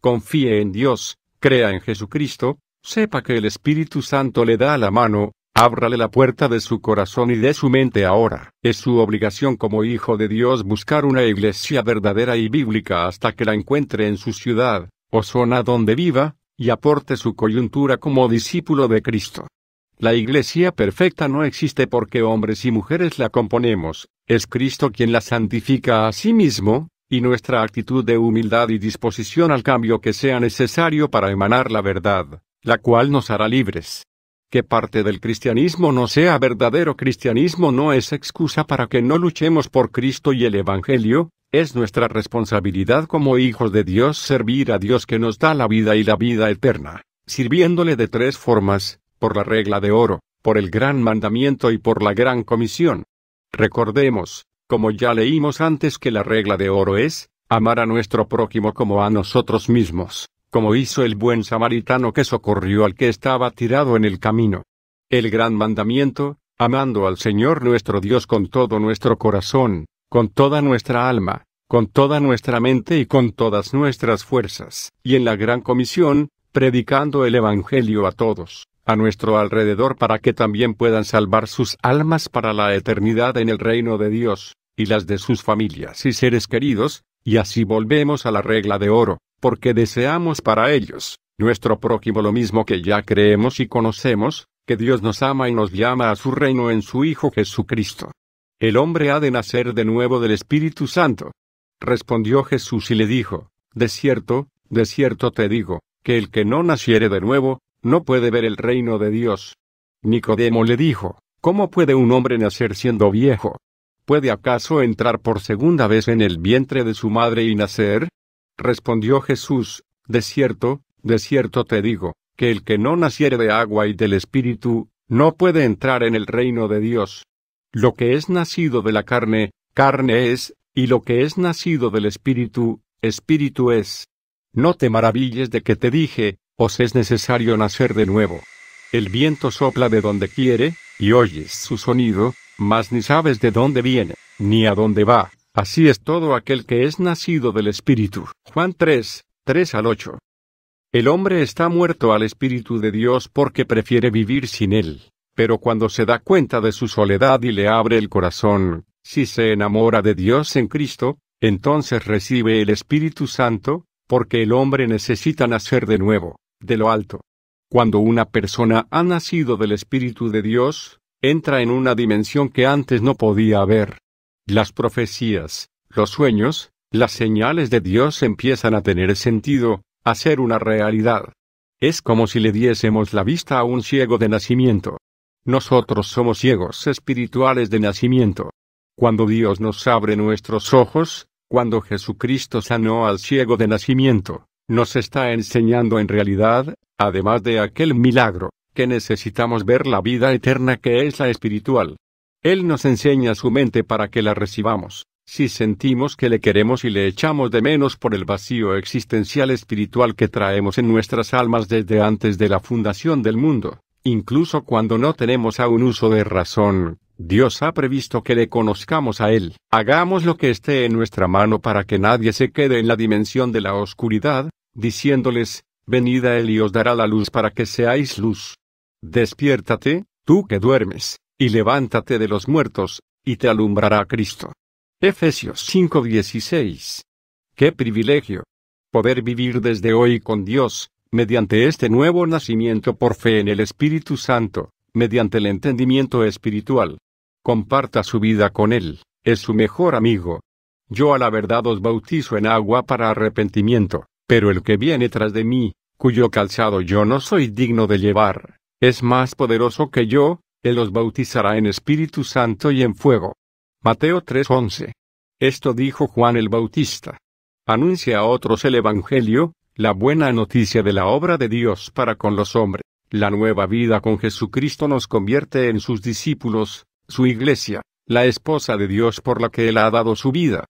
Confíe en Dios, crea en Jesucristo, sepa que el Espíritu Santo le da la mano, ábrale la puerta de su corazón y de su mente ahora. Es su obligación como hijo de Dios buscar una iglesia verdadera y bíblica hasta que la encuentre en su ciudad, o zona donde viva, y aporte su coyuntura como discípulo de Cristo. La iglesia perfecta no existe porque hombres y mujeres la componemos, es Cristo quien la santifica a sí mismo, y nuestra actitud de humildad y disposición al cambio que sea necesario para emanar la verdad, la cual nos hará libres. Que parte del cristianismo no sea verdadero cristianismo no es excusa para que no luchemos por Cristo y el Evangelio, es nuestra responsabilidad como hijos de Dios servir a Dios que nos da la vida y la vida eterna. sirviéndole de tres formas, por la regla de oro, por el gran mandamiento y por la gran comisión. Recordemos, como ya leímos antes, que la regla de oro es, amar a nuestro prójimo como a nosotros mismos, como hizo el buen samaritano que socorrió al que estaba tirado en el camino. El gran mandamiento, amando al Señor nuestro Dios con todo nuestro corazón, con toda nuestra alma, con toda nuestra mente y con todas nuestras fuerzas. Y en la gran comisión, predicando el Evangelio a todos, a nuestro alrededor, para que también puedan salvar sus almas para la eternidad en el reino de Dios, y las de sus familias y seres queridos, y así volvemos a la regla de oro, porque deseamos para ellos, nuestro prójimo, lo mismo que ya creemos y conocemos, que Dios nos ama y nos llama a su reino en su Hijo Jesucristo. El hombre ha de nacer de nuevo del Espíritu Santo. Respondió Jesús y le dijo, de cierto te digo, que el que no naciere de nuevo, no puede ver el reino de Dios. Nicodemo le dijo, ¿cómo puede un hombre nacer siendo viejo? ¿Puede acaso entrar por segunda vez en el vientre de su madre y nacer? Respondió Jesús, de cierto te digo, que el que no naciere de agua y del Espíritu, no puede entrar en el reino de Dios. Lo que es nacido de la carne, carne es, y lo que es nacido del Espíritu, Espíritu es. No te maravilles de que te dije, os es necesario nacer de nuevo. El viento sopla de donde quiere, y oyes su sonido, mas ni sabes de dónde viene, ni a dónde va. Así es todo aquel que es nacido del Espíritu. Juan 3:3-8. El hombre está muerto al Espíritu de Dios porque prefiere vivir sin él, pero cuando se da cuenta de su soledad y le abre el corazón, si se enamora de Dios en Cristo, entonces recibe el Espíritu Santo, porque el hombre necesita nacer de nuevo, de lo alto. Cuando una persona ha nacido del Espíritu de Dios, entra en una dimensión que antes no podía ver. Las profecías, los sueños, las señales de Dios empiezan a tener sentido, a ser una realidad. Es como si le diésemos la vista a un ciego de nacimiento. Nosotros somos ciegos espirituales de nacimiento. Cuando Dios nos abre nuestros ojos, cuando Jesucristo sanó al ciego de nacimiento, nos está enseñando en realidad, además de aquel milagro, que necesitamos ver la vida eterna que es la espiritual. Él nos enseña su mente para que la recibamos. Si sentimos que le queremos y le echamos de menos por el vacío existencial espiritual que traemos en nuestras almas desde antes de la fundación del mundo, incluso cuando no tenemos aún uso de razón, Dios ha previsto que le conozcamos a Él. Hagamos lo que esté en nuestra mano para que nadie se quede en la dimensión de la oscuridad, diciéndoles, venid a Él y os dará la luz para que seáis luz. Despiértate, tú que duermes, y levántate de los muertos, y te alumbrará Cristo. Efesios 5:16. ¡Qué privilegio! Poder vivir desde hoy con Dios, mediante este nuevo nacimiento por fe en el Espíritu Santo, mediante el entendimiento espiritual. Comparta su vida con Él, es su mejor amigo. Yo a la verdad os bautizo en agua para arrepentimiento, pero el que viene tras de mí, cuyo calzado yo no soy digno de llevar, es más poderoso que yo, Él os bautizará en Espíritu Santo y en fuego. Mateo 3:11. Esto dijo Juan el Bautista. Anuncia a otros el Evangelio, la buena noticia de la obra de Dios para con los hombres. La nueva vida con Jesucristo nos convierte en sus discípulos, su iglesia, la esposa de Dios por la que Él ha dado su vida.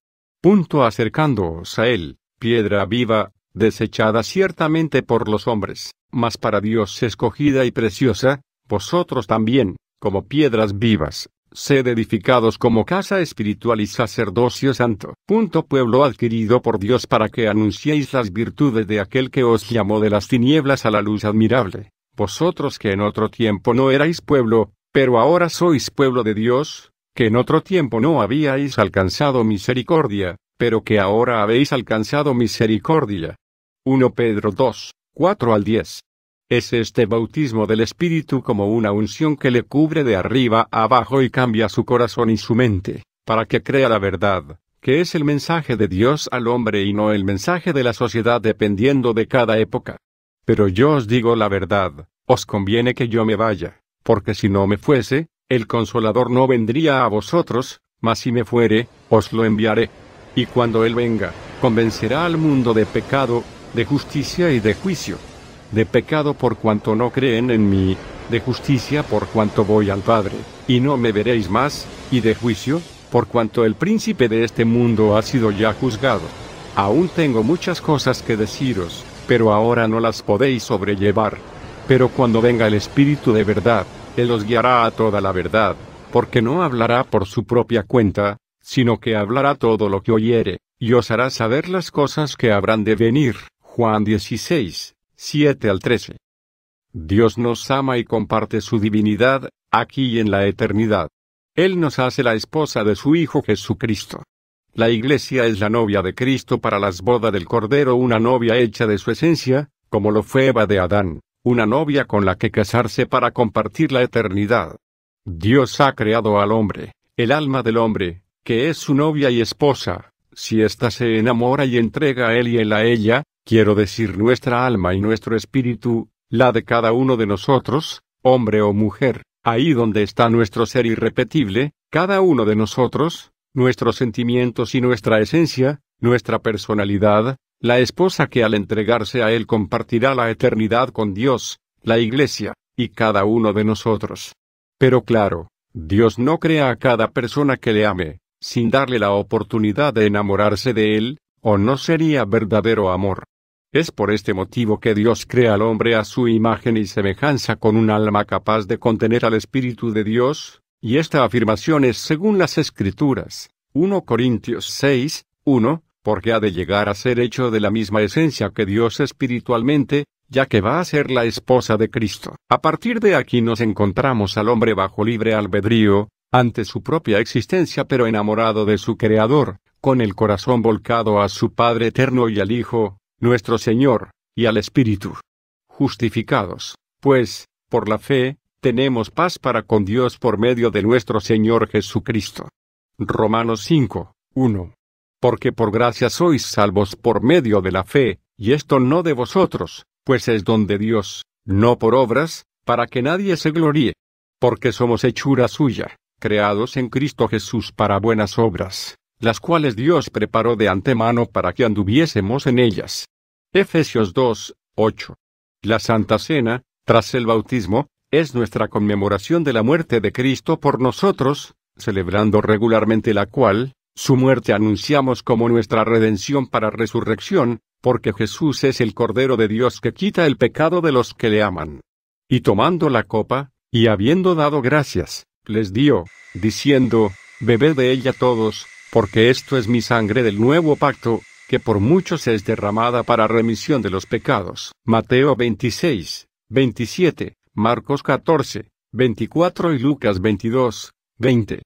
Acercándoos a Él, piedra viva, desechada ciertamente por los hombres, mas para Dios escogida y preciosa, vosotros también, como piedras vivas, sed edificados como casa espiritual y sacerdocio santo. Pueblo adquirido por Dios para que anunciéis las virtudes de aquel que os llamó de las tinieblas a la luz admirable. Vosotros que en otro tiempo no erais pueblo, pero ahora sois pueblo de Dios, que en otro tiempo no habíais alcanzado misericordia, pero que ahora habéis alcanzado misericordia. 1 Pedro 2:4-10. Es este bautismo del Espíritu como una unción que le cubre de arriba a abajo y cambia su corazón y su mente, para que crea la verdad, que es el mensaje de Dios al hombre y no el mensaje de la sociedad dependiendo de cada época. Pero yo os digo la verdad, os conviene que yo me vaya, porque si no me fuese, el Consolador no vendría a vosotros, mas si me fuere, os lo enviaré. Y cuando Él venga, convencerá al mundo de pecado, de justicia y de juicio. de pecado por cuanto no creen en mí, de justicia por cuanto voy al Padre, y no me veréis más, y de juicio, por cuanto el príncipe de este mundo ha sido ya juzgado. Aún tengo muchas cosas que deciros, pero ahora no las podéis sobrellevar. Pero cuando venga el Espíritu de verdad, Él os guiará a toda la verdad, porque no hablará por su propia cuenta, sino que hablará todo lo que oyere, y os hará saber las cosas que habrán de venir. Juan 16, 7-13. Dios nos ama y comparte su divinidad, aquí y en la eternidad. Él nos hace la esposa de su Hijo Jesucristo. La Iglesia es la novia de Cristo para las bodas del Cordero, una novia hecha de su esencia, como lo fue Eva de Adán, una novia con la que casarse para compartir la eternidad. Dios ha creado al hombre, el alma del hombre, que es su novia y esposa. Si ésta se enamora y entrega a él y él a ella, quiero decir nuestra alma y nuestro espíritu, la de cada uno de nosotros, hombre o mujer, ahí donde está nuestro ser irrepetible, cada uno de nosotros, nuestros sentimientos y nuestra esencia, nuestra personalidad, la esposa que al entregarse a él compartirá la eternidad con Dios, la Iglesia, y cada uno de nosotros. Pero claro, Dios no crea a cada persona que le ame, sin darle la oportunidad de enamorarse de él, o no sería verdadero amor. Es por este motivo que Dios crea al hombre a su imagen y semejanza con un alma capaz de contener al Espíritu de Dios, y esta afirmación es según las Escrituras. 1 Corintios 6, 1, porque ha de llegar a ser hecho de la misma esencia que Dios espiritualmente, ya que va a ser la esposa de Cristo. A partir de aquí nos encontramos al hombre bajo libre albedrío, ante su propia existencia pero enamorado de su Creador, con el corazón volcado a su Padre eterno y al Hijo, nuestro Señor, y al Espíritu. Justificados, pues, por la fe, tenemos paz para con Dios por medio de nuestro Señor Jesucristo. Romanos 5, 1. Porque por gracia sois salvos por medio de la fe, y esto no de vosotros, pues es don de Dios, no por obras, para que nadie se gloríe. Porque somos hechura suya, creados en Cristo Jesús para buenas obras, las cuales Dios preparó de antemano para que anduviésemos en ellas. Efesios 2, 8. La Santa Cena, tras el bautismo, es nuestra conmemoración de la muerte de Cristo por nosotros, celebrando regularmente la cual, su muerte anunciamos como nuestra redención para resurrección, porque Jesús es el Cordero de Dios que quita el pecado de los que le aman. Y tomando la copa, y habiendo dado gracias, les dio, diciendo, bebed de ella todos, porque esto es mi sangre del nuevo pacto, que por muchos es derramada para remisión de los pecados. Mateo 26, 27, Marcos 14, 24 y Lucas 22, 20.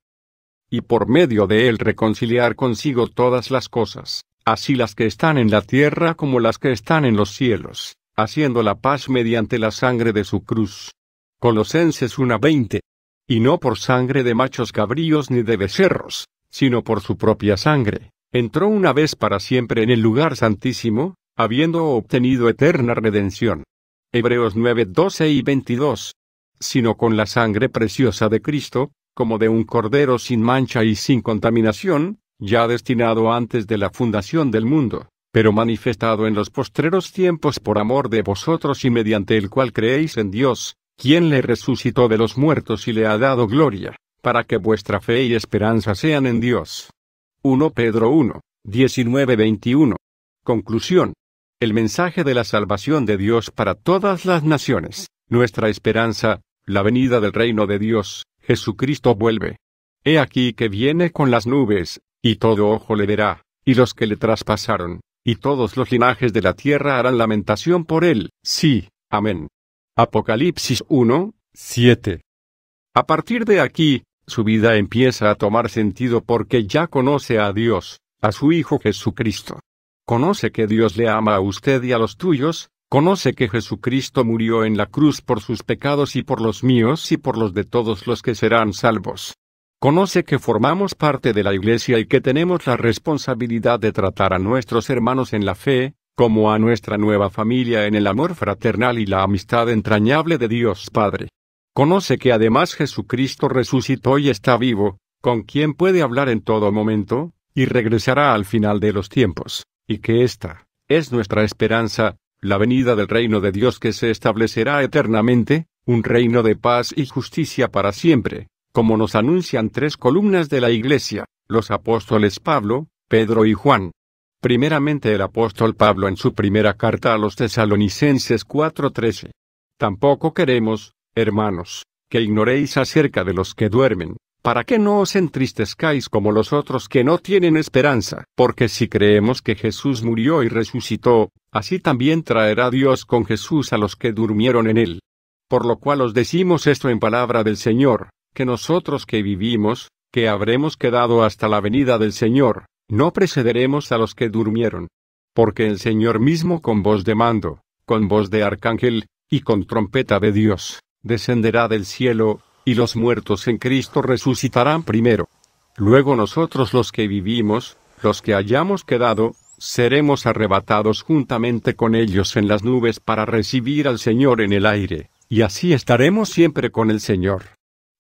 Y por medio de él reconciliar consigo todas las cosas, así las que están en la tierra como las que están en los cielos, haciendo la paz mediante la sangre de su cruz. Colosenses 1:20. Y no por sangre de machos cabríos ni de becerros, sino por su propia sangre, entró una vez para siempre en el lugar santísimo, habiendo obtenido eterna redención. Hebreos 9:12 y 22. Sino con la sangre preciosa de Cristo, como de un cordero sin mancha y sin contaminación, ya destinado antes de la fundación del mundo, pero manifestado en los postreros tiempos por amor de vosotros y mediante el cual creéis en Dios, quien le resucitó de los muertos y le ha dado gloria, para que vuestra fe y esperanza sean en Dios. 1 Pedro 1, 19-21. Conclusión. El mensaje de la salvación de Dios para todas las naciones, nuestra esperanza, la venida del reino de Dios, Jesucristo vuelve. He aquí que viene con las nubes, y todo ojo le verá, y los que le traspasaron, y todos los linajes de la tierra harán lamentación por él. Sí, amén. Apocalipsis 1, 7. A partir de aquí, su vida empieza a tomar sentido porque ya conoce a Dios, a su Hijo Jesucristo. Conoce que Dios le ama a usted y a los tuyos, conoce que Jesucristo murió en la cruz por sus pecados y por los míos y por los de todos los que serán salvos. Conoce que formamos parte de la Iglesia y que tenemos la responsabilidad de tratar a nuestros hermanos en la fe, como a nuestra nueva familia en el amor fraternal y la amistad entrañable de Dios Padre. Conoce que además Jesucristo resucitó y está vivo, con quien puede hablar en todo momento, y regresará al final de los tiempos, y que esta es nuestra esperanza, la venida del reino de Dios que se establecerá eternamente, un reino de paz y justicia para siempre, como nos anuncian tres columnas de la Iglesia, los apóstoles Pablo, Pedro y Juan. Primeramente el apóstol Pablo en su primera carta a los Tesalonicenses 4:13. Tampoco queremos, hermanos, que ignoréis acerca de los que duermen, para que no os entristezcáis como los otros que no tienen esperanza. Porque si creemos que Jesús murió y resucitó, así también traerá Dios con Jesús a los que durmieron en él. Por lo cual os decimos esto en palabra del Señor, que nosotros que vivimos, que habremos quedado hasta la venida del Señor, no precederemos a los que durmieron. Porque el Señor mismo con voz de mando, con voz de arcángel, y con trompeta de Dios, descenderá del cielo, y los muertos en Cristo resucitarán primero. Luego nosotros los que vivimos, los que hayamos quedado, seremos arrebatados juntamente con ellos en las nubes para recibir al Señor en el aire, y así estaremos siempre con el Señor.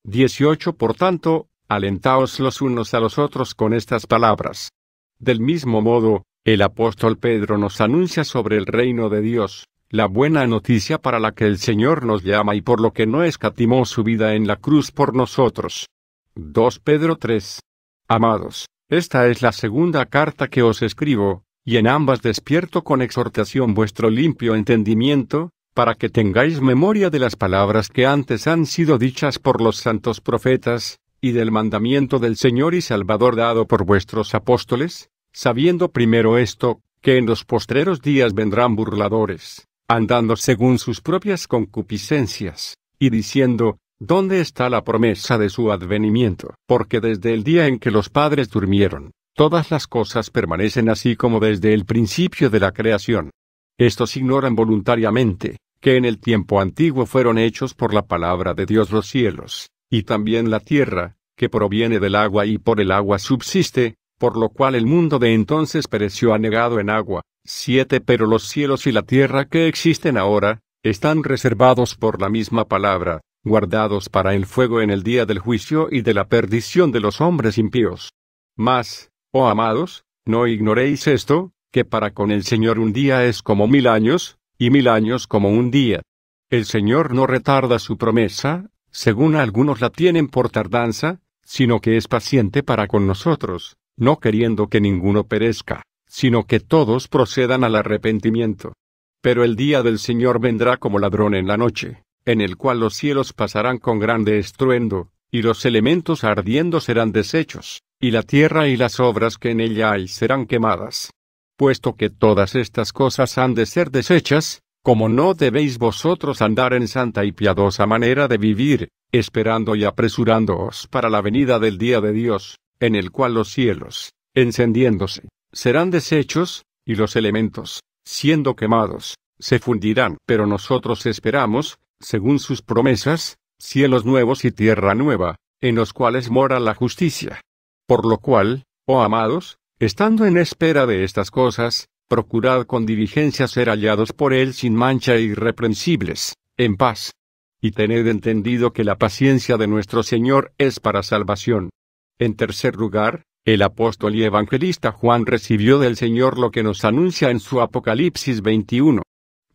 18 Por tanto, alentaos los unos a los otros con estas palabras. Del mismo modo, el apóstol Pedro nos anuncia sobre el reino de Dios, la buena noticia para la que el Señor nos llama y por lo que no escatimó su vida en la cruz por nosotros. 2 Pedro 3. Amados, esta es la segunda carta que os escribo, y en ambas despierto con exhortación vuestro limpio entendimiento, para que tengáis memoria de las palabras que antes han sido dichas por los santos profetas, y del mandamiento del Señor y Salvador dado por vuestros apóstoles, sabiendo primero esto, que en los postreros días vendrán burladores, andando según sus propias concupiscencias, y diciendo, ¿dónde está la promesa de su advenimiento? Porque desde el día en que los padres durmieron, todas las cosas permanecen así como desde el principio de la creación. Estos ignoran voluntariamente, que en el tiempo antiguo fueron hechos por la palabra de Dios los cielos, y también la tierra, que proviene del agua y por el agua subsiste, por lo cual el mundo de entonces pereció anegado en agua. 7 Pero los cielos y la tierra que existen ahora, están reservados por la misma palabra, guardados para el fuego en el día del juicio y de la perdición de los hombres impíos. Mas, oh amados, no ignoréis esto, que para con el Señor un día es como 1000 años, y 1000 años como un día. El Señor no retarda su promesa, según algunos la tienen por tardanza, sino que es paciente para con nosotros, no queriendo que ninguno perezca, sino que todos procedan al arrepentimiento. Pero el día del Señor vendrá como ladrón en la noche, en el cual los cielos pasarán con grande estruendo, y los elementos ardiendo serán deshechos, y la tierra y las obras que en ella hay serán quemadas. Puesto que todas estas cosas han de ser deshechas, como no debéis vosotros andar en santa y piadosa manera de vivir, esperando y apresurándoos para la venida del día de Dios, en el cual los cielos, encendiéndose, serán deshechos, y los elementos, siendo quemados, se fundirán. Pero nosotros esperamos, según sus promesas, cielos nuevos y tierra nueva, en los cuales mora la justicia. Por lo cual, oh amados, estando en espera de estas cosas, procurad con diligencia ser hallados por él sin mancha e irreprensibles, en paz. Y tened entendido que la paciencia de nuestro Señor es para salvación. En tercer lugar, el apóstol y evangelista Juan recibió del Señor lo que nos anuncia en su Apocalipsis 21.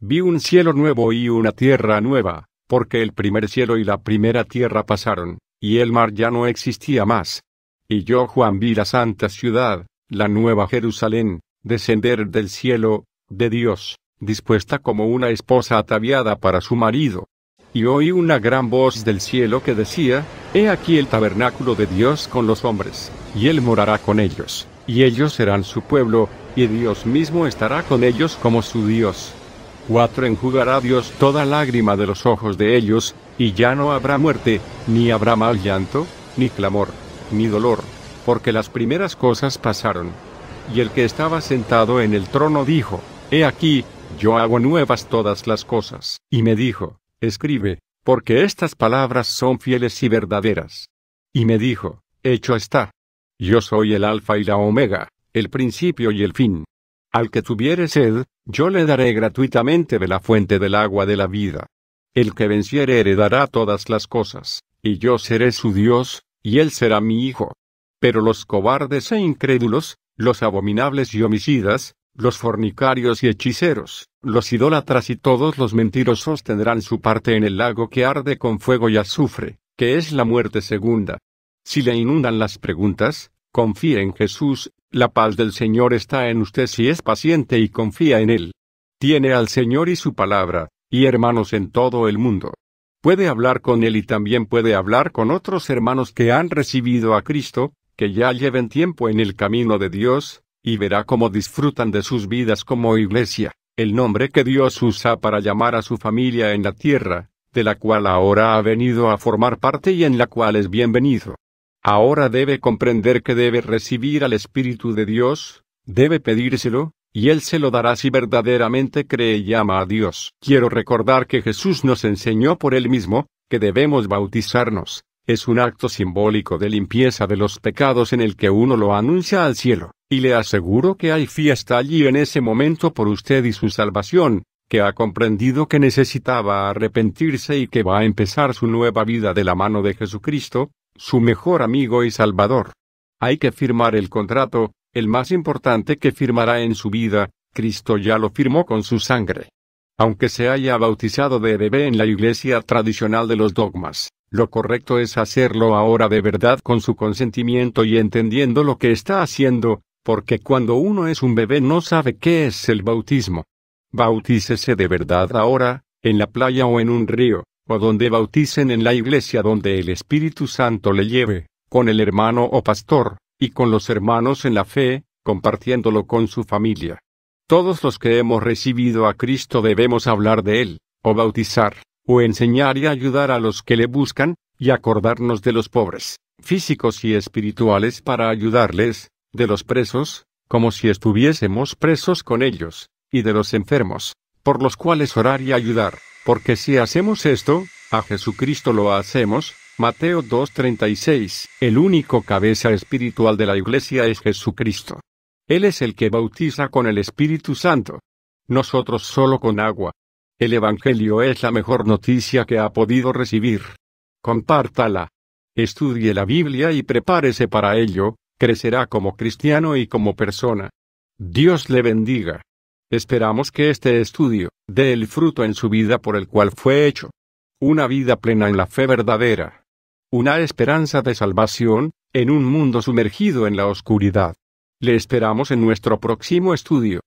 Vi un cielo nuevo y una tierra nueva, porque el primer cielo y la primera tierra pasaron, y el mar ya no existía más. Y yo Juan vi la santa ciudad, la nueva Jerusalén, descender del cielo, de Dios, dispuesta como una esposa ataviada para su marido. Y oí una gran voz del cielo que decía, He aquí el tabernáculo de Dios con los hombres, y Él morará con ellos, y ellos serán su pueblo, y Dios mismo estará con ellos como su Dios. 4 Enjugará Dios toda lágrima de los ojos de ellos, y ya no habrá muerte, ni habrá mal llanto, ni clamor, ni dolor, porque las primeras cosas pasaron. Y el que estaba sentado en el trono dijo, He aquí, yo hago nuevas todas las cosas. Y me dijo, Escribe, porque estas palabras son fieles y verdaderas. Y me dijo, Hecho está. Yo soy el Alfa y la Omega, el principio y el fin. Al que tuviere sed, yo le daré gratuitamente de la fuente del agua de la vida. El que venciere heredará todas las cosas, y yo seré su Dios, y él será mi hijo. Pero los cobardes e incrédulos, los abominables y homicidas, Los fornicarios y hechiceros, los idólatras y todos los mentirosos tendrán su parte en el lago que arde con fuego y azufre, que es la muerte segunda. Si le inundan las preguntas, confíe en Jesús, la paz del Señor está en usted si es paciente y confía en Él. Tiene al Señor y su palabra, y hermanos en todo el mundo. Puede hablar con Él y también puede hablar con otros hermanos que han recibido a Cristo, que ya lleven tiempo en el camino de Dios, y verá cómo disfrutan de sus vidas como iglesia, el nombre que Dios usa para llamar a su familia en la tierra, de la cual ahora ha venido a formar parte y en la cual es bienvenido. Ahora debe comprender que debe recibir al Espíritu de Dios, debe pedírselo, y Él se lo dará si verdaderamente cree y llama a Dios. Quiero recordar que Jesús nos enseñó por Él mismo, que debemos bautizarnos. Es un acto simbólico de limpieza de los pecados en el que uno lo anuncia al cielo, y le aseguro que hay fiesta allí en ese momento por usted y su salvación, que ha comprendido que necesitaba arrepentirse y que va a empezar su nueva vida de la mano de Jesucristo, su mejor amigo y Salvador. Hay que firmar el contrato, el más importante que firmará en su vida. Cristo ya lo firmó con su sangre. Aunque se haya bautizado de bebé en la iglesia tradicional de los dogmas, lo correcto es hacerlo ahora de verdad con su consentimiento y entendiendo lo que está haciendo, porque cuando uno es un bebé no sabe qué es el bautismo. Bautícese de verdad ahora, en la playa o en un río, o donde bauticen en la iglesia donde el Espíritu Santo le lleve, con el hermano o pastor, y con los hermanos en la fe, compartiéndolo con su familia. Todos los que hemos recibido a Cristo debemos hablar de Él, o bautizar, o enseñar y ayudar a los que le buscan, y acordarnos de los pobres, físicos y espirituales para ayudarles, de los presos, como si estuviésemos presos con ellos, y de los enfermos, por los cuales orar y ayudar, porque si hacemos esto, a Jesucristo lo hacemos. Mateo 2:36. El único cabeza espiritual de la iglesia es Jesucristo. Él es el que bautiza con el Espíritu Santo. Nosotros solo con agua. El Evangelio es la mejor noticia que ha podido recibir. Compártala. Estudie la Biblia y prepárese para ello, crecerá como cristiano y como persona. Dios le bendiga. Esperamos que este estudio dé el fruto en su vida por el cual fue hecho. Una vida plena en la fe verdadera. Una esperanza de salvación, en un mundo sumergido en la oscuridad. Le esperamos en nuestro próximo estudio.